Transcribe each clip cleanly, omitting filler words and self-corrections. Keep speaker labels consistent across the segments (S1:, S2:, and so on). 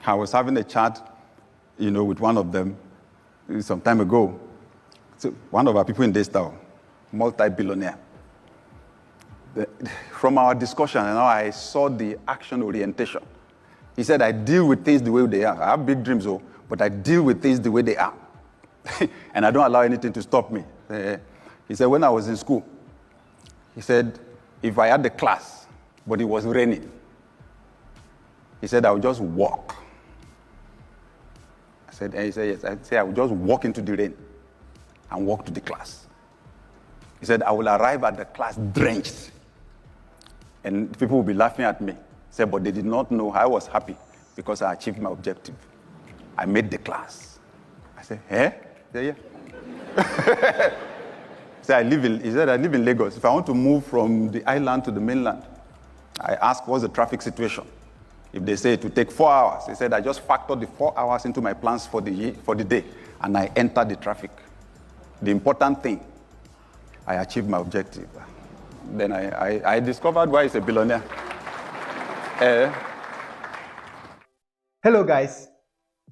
S1: I was having a chat, with one of them some time ago. So one of our people in this town, multi-billionaire. From our discussion, I saw the action orientation. He said, I deal with things the way they are. I have big dreams, but I deal with things the way they are. And I don't allow anything to stop me. He said, when I was in school, he said, if I had the class, but it was raining, he said, I would just walk. He said, yes. I said, I would just walk into the rain and walk to the class. He said, I will arrive at the class drenched. And people will be laughing at me. He said, but they did not know I was happy because I achieved my objective. I made the class. I said, eh? He said, yeah. He said, I live in Lagos. If I want to move from the island to the mainland, I ask, what's the traffic situation? If they say it will take 4 hours, he said, I just factor the 4 hours into my plans for the day, and I enter the traffic. The important thing, I achieved my objective. Then I discovered why he's a billionaire.
S2: Hello, guys.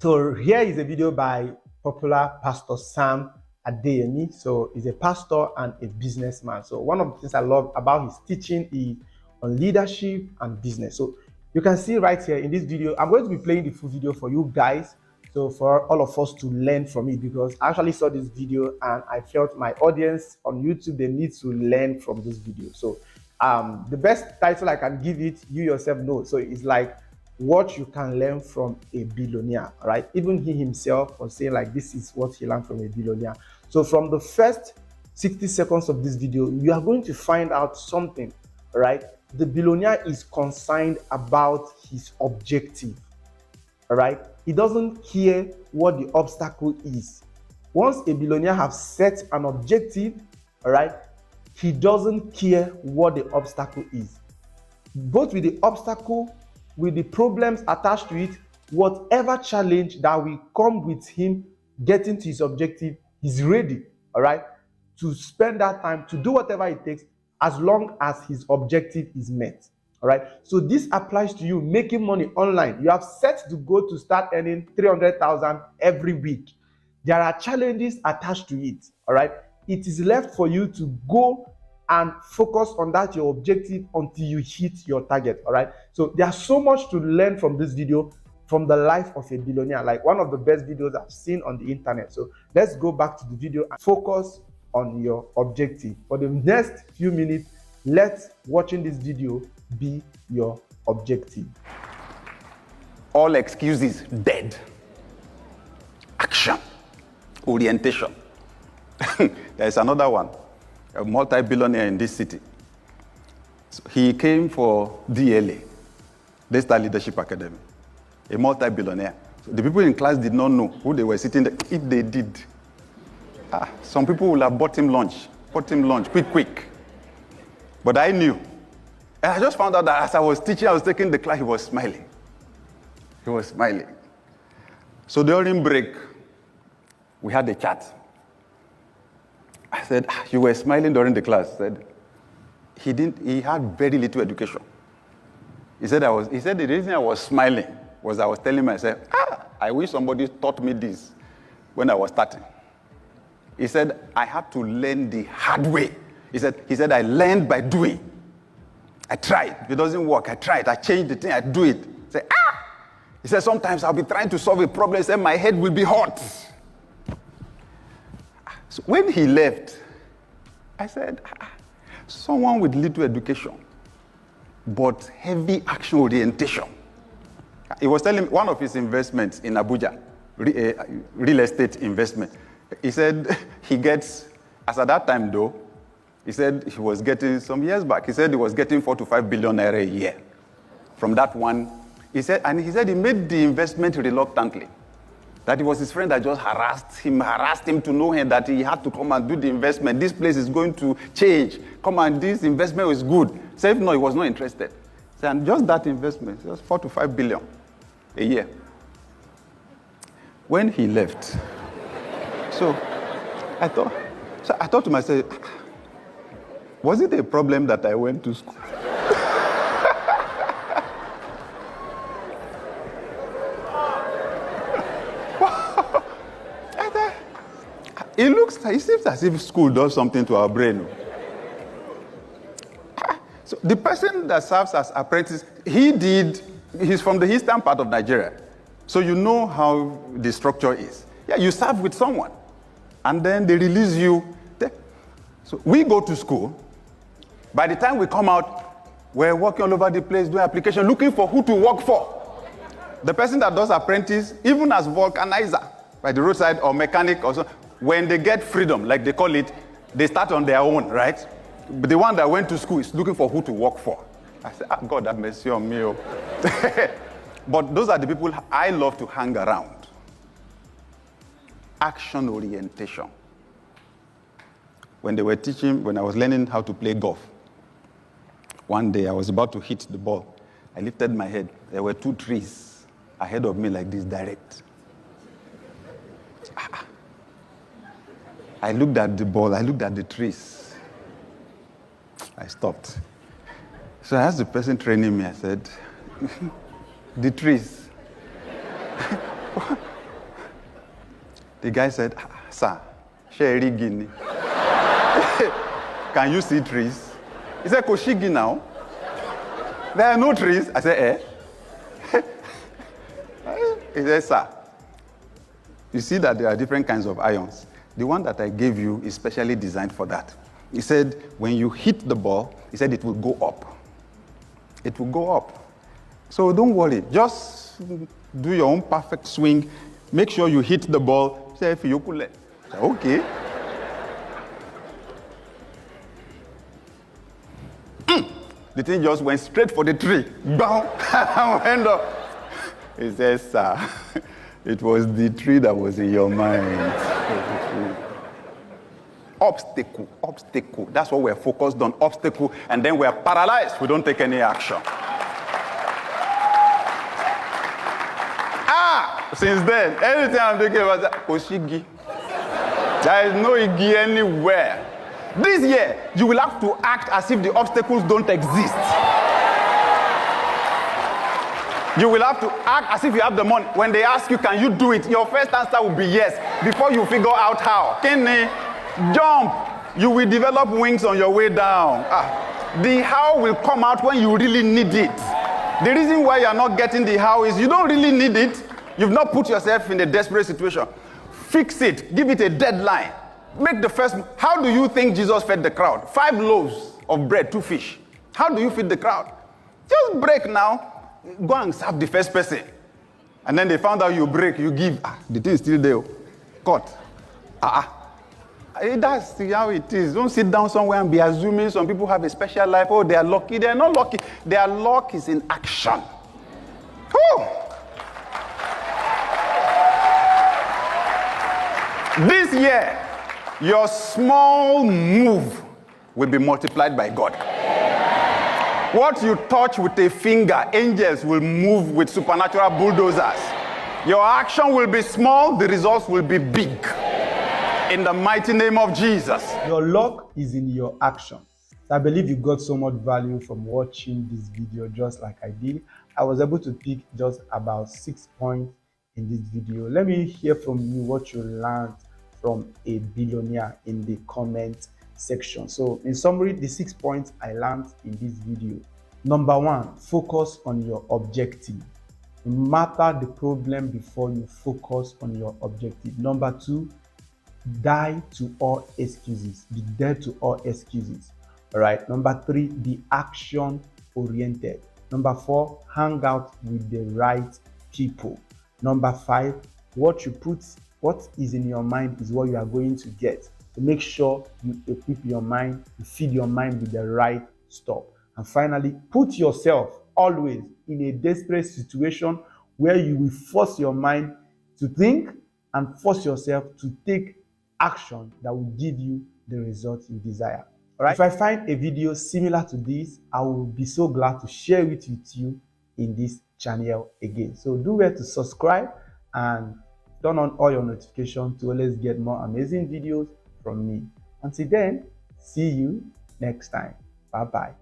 S2: So here is a video by popular Pastor Sam Adeyemi. So he's a pastor and a businessman. So one of the things I love about his teaching is on leadership and business. So you can see right here in this video, I'm going to be playing the full video for you guys. So for all of us to learn from it, because I actually saw this video and I felt my audience on YouTube, they need to learn from this video. So the best title I can give it, you yourself know. So it's like what you can learn from a billionaire, right? Even he himself was saying like, this is what he learned from a billionaire. So from the first 60 seconds of this video, you are going to find out something, right? The billionaire is concerned about his objective, all right? He doesn't care what the obstacle is. Once a billionaire has set an objective, all right, he doesn't care what the obstacle is. Both with the obstacle, with the problems attached to it, whatever challenge that will come with him getting to his objective, he's ready, all right, to spend that time, to do whatever it takes, as long as his objective is met. All right. So this applies to you making money online. You have set the goal to start earning 300,000 every week. There are challenges attached to it. All right. It is left for you to go and focus on that, your objective, until you hit your target. All right. So there's so much to learn from this video, from the life of a billionaire, like one of the best videos I've seen on the internet. So let's go back to the video and focus on your objective. For the next few minutes, let watching this video be your objective.
S1: All excuses dead. Action, orientation. There's another one, a multi-billionaire in this city. So he came for DLA, Daystar Leadership Academy, a multi-billionaire. So the people in class did not know who they were sitting there. If they did, some people will have bought him lunch, quick. But I knew. And I just found out that as I was teaching, I was taking the class, he was smiling. He was smiling. So during break, we had a chat. I said, you were smiling during the class. I said, he had very little education. He said the reason I was smiling was I was telling myself, I wish somebody taught me this when I was starting. He said, I had to learn the hard way. He said, I learned by doing. I tried. If it doesn't work, I tried. I changed the thing, I do it. He said, sometimes I'll be trying to solve a problem, he said, my head will be hot. So when he left, I said, someone with little education, but heavy action orientation. He was telling me one of his investments in Abuja, real estate investment. He said he gets, as at that time though, he said he was getting, some years back, he said he was getting 4 to 5 billion naira a year. From that one, he said he made the investment reluctantly. That it was his friend that just harassed him to know him that he had to come and do the investment. This place is going to change. Come on, this investment is good. So if no, he was not interested. So, and just that investment, just 4 to 5 billion a year. When he left, so I thought to myself, was it a problem that I went to school? It seems as if school does something to our brain. So the person that serves as apprentice, he's from the eastern part of Nigeria. So you know how the structure is. Yeah, you serve with someone, and then they release you. So we go to school. By the time we come out, we're walking all over the place, doing application, looking for who to work for. The person that does apprentice, even as vulcanizer by the roadside or mechanic or so, when they get freedom, like they call it, they start on their own, right? But the one that went to school is looking for who to work for. I said, God, have mercy on me. But those are the people I love to hang around. Action orientation. When they were teaching, when I was learning how to play golf, one day I was about to hit the ball. I lifted my head. There were 2 trees ahead of me like this, direct. I looked at the ball, I looked at the trees. I stopped. So I asked the person training me, I said, the trees. The guy said, sir, Sherry Guinea. Can you see trees? He said, Koshigi now. There are no trees. I said, eh? He said, sir, you see that there are different kinds of ions. The one that I gave you is specially designed for that. He said, when you hit the ball, he said it will go up. It will go up. So don't worry. Just do your own perfect swing. Make sure you hit the ball. He said, Fiyokule. I said, okay. The thing just went straight for the tree. Boom! Went up. He says, sir, it was the tree that was in your mind. Obstacle, obstacle. That's what we're focused on, obstacle, and then we're paralyzed. We don't take any action. Since then, anything I'm thinking about that, Koshigi. There is no Igi anywhere. This year, you will have to act as if the obstacles don't exist. You will have to act as if you have the money. When they ask you, can you do it? Your first answer will be yes, before you figure out how. Kenny, jump. You will develop wings on your way down. The how will come out when you really need it. The reason why you are not getting the how is you don't really need it. You've not put yourself in a desperate situation. Fix it. Give it a deadline. Make the first. How do you think Jesus fed the crowd? 5 loaves of bread, 2 fish. How do you feed the crowd? Just break now. Go and serve the first person. And then they found out you break, you give. The thing is still there. Cut. That's how it is. Don't sit down somewhere and be assuming some people have a special life. Oh, they are lucky. They are not lucky. Their luck is in action. Oh. This year, your small move will be multiplied by God. What you touch with a finger, angels will move with supernatural bulldozers. Your action will be small, the results will be big. In the mighty name of Jesus.
S2: Your luck is in your action. I believe you got so much value from watching this video just like I did. I was able to pick just about 6 points in this video. Let me hear from you what you learned from a billionaire in the comment section. So in summary, the 6 points I learned in this video. Number 1, focus on your objective. No matter the problem before you, focus on your objective. Number 2, die to all excuses. Be dead to all excuses. All right. Number 3, be action oriented. Number 4, hang out with the right people. Number 5, what is in your mind is what you are going to get. So make sure you equip your mind, you feed your mind with the right stuff. And finally, put yourself always in a desperate situation where you will force your mind to think and force yourself to take action that will give you the results you desire. All right. If I find a video similar to this, I will be so glad to share it with you in this channel again. So do well to subscribe and turn on all your notifications to always get more amazing videos from me. Until then, see you next time. Bye-bye.